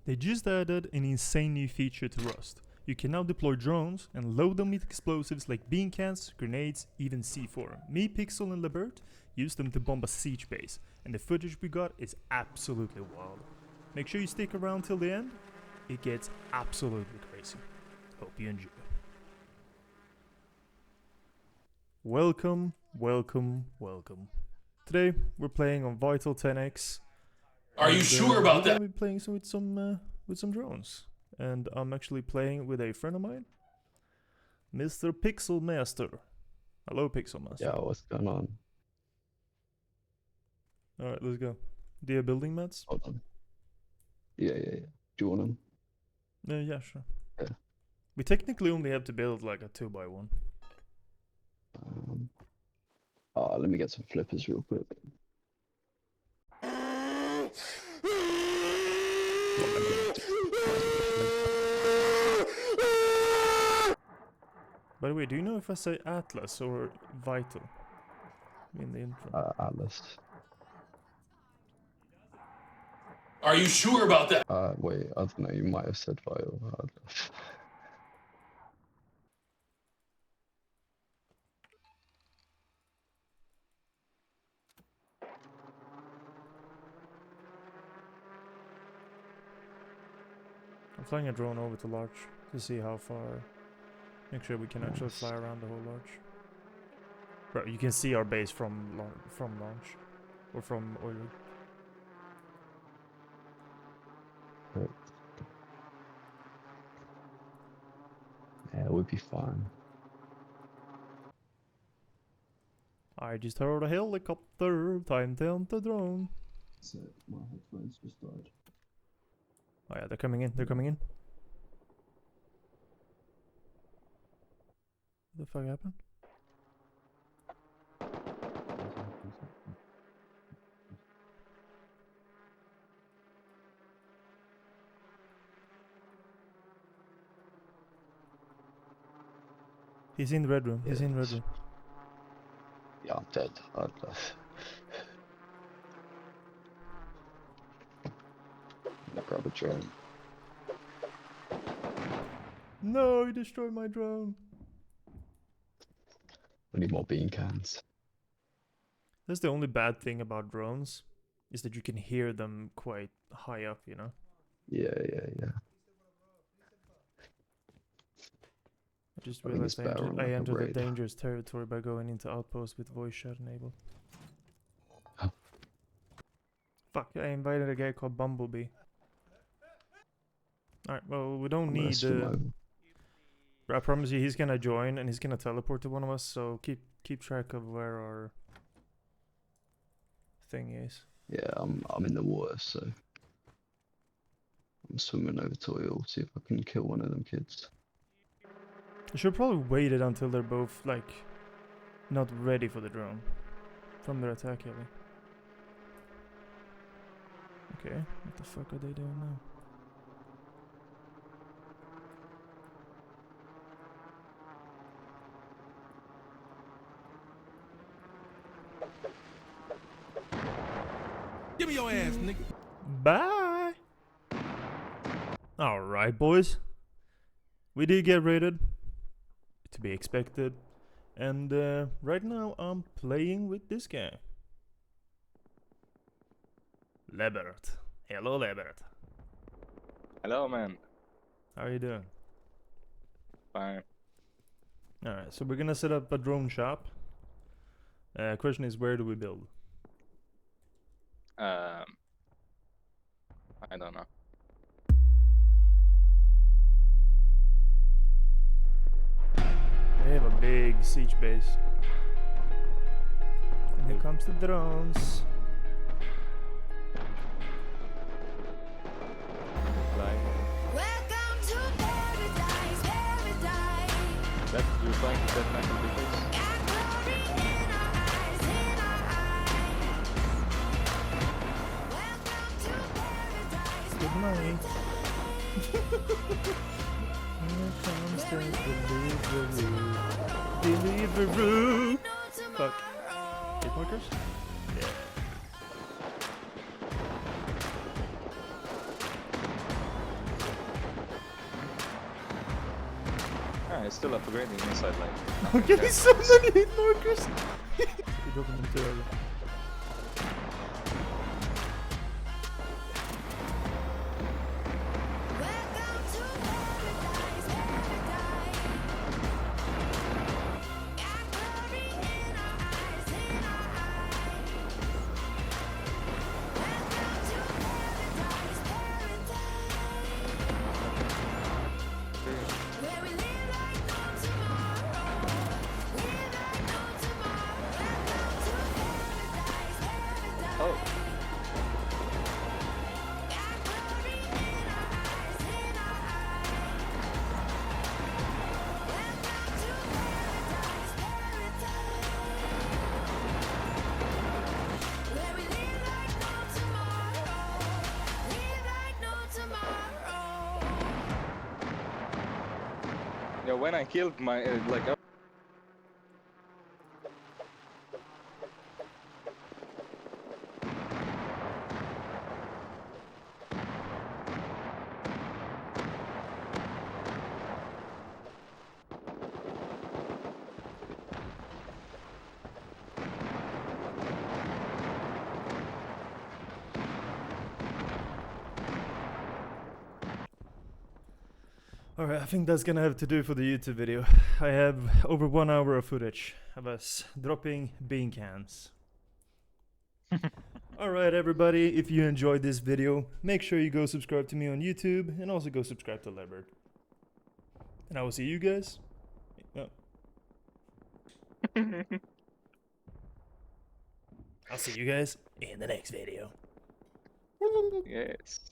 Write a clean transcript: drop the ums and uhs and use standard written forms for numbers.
They just added an insane new feature to Rust. You can now deploy drones and load them with explosives like beancans, grenades, even C4. Me, Pixel, and Lebert used them to bomb a siege base, and the footage we got is absolutely wild. Make sure you stick around till the end, it gets absolutely crazy. Hope you enjoy. Welcome, welcome, welcome. Today we're playing on Vital 10X. Are you sure about that? We're gonna be playing with some drones. And I'm actually playing with a friend of mine, Mr. Pixel Master. Hello, Pixel Master. Yeah, what's going on? Alright, let's go. Do you have building mats? Hold on. Yeah. Do you want them? Yeah, sure. Yeah. We technically only have to build like a 2x1. Let me get some flippers real quick. By the way, do you know if I say Atlas or Vital in the intro? Atlas. Are you sure about that? Wait, I don't know, you might have said Vital. Atlas. I'm flying a drone over to Larch to see how far. Make sure we can actually fly around the whole Larch. Bro, you can see our base from launch. Or from oil rig. Right. Yeah, it would be fine. I just heard a helicopter, time to hunt the drone. So, my headphones just died. Oh yeah, they're coming in, they're coming in. What the fuck happened? He's in the red room, he's in the red room. Yeah, I'm dead. Atlas. I'm gonna grab a drone. No, he destroyed my drone. We need more bean cans. That's the only bad thing about drones, is that you can hear them quite high up, you know? Yeah. I just I think realized it's better on, I like, a entered a raid. dangerous territory by going into outpost with voice chat enabled. Oh. Fuck, I invited a guy called Bumblebee. Alright, well, we don't I'm gonna need... swim over. I promise you he's gonna join and he's gonna teleport to one of us, so keep track of where our thing is. Yeah, I'm in the water, so I'm swimming over to oil, see if I can kill one of them kids. I should probably wait it until they're both, like, not ready for the drone. From their attack heli. Okay, what the fuck are they doing now? Give me your ass, nigga. Bye! Alright, boys. We did get raided. To be expected. And right now I'm playing with this guy. Lebert. Hello, Lebert. Hello, man. How are you doing? Fine. Alright, so we're gonna set up a drone shop. Question is, where do we build? I don't know. They have a big siege base. And here comes the drones. Welcome to paradise, paradise. That you're flying to that metal because Got glory in our eyes, in our eyes. Welcome to paradise. Good night. Here comes the delivery. Fuck. Hit markers? Yeah. Yeah, it's still upgrading inside, like. I'm getting so many hit markers! You're dropping them too early. Welcome to paradise, paradise. Got glory in our eyes, in our eyes. Welcome to paradise, paradise. Where we live like no tomorrow. Live like no tomorrow. Welcome to paradise, paradise. Oh, Got glory in our eyes, in our eyes. Welcome to paradise, paradise. Where we live like no tomorrow. Live like no tomorrow. yeah. When I killed my like. Alright, I think that's gonna have to do for the YouTube video. I have over 1 hour of footage of us dropping bean cans. Alright everybody, if you enjoyed this video, make sure you go subscribe to me on YouTube and also go subscribe to Leopard. And I will see you guys. Oh. I'll see you guys in the next video. Yes.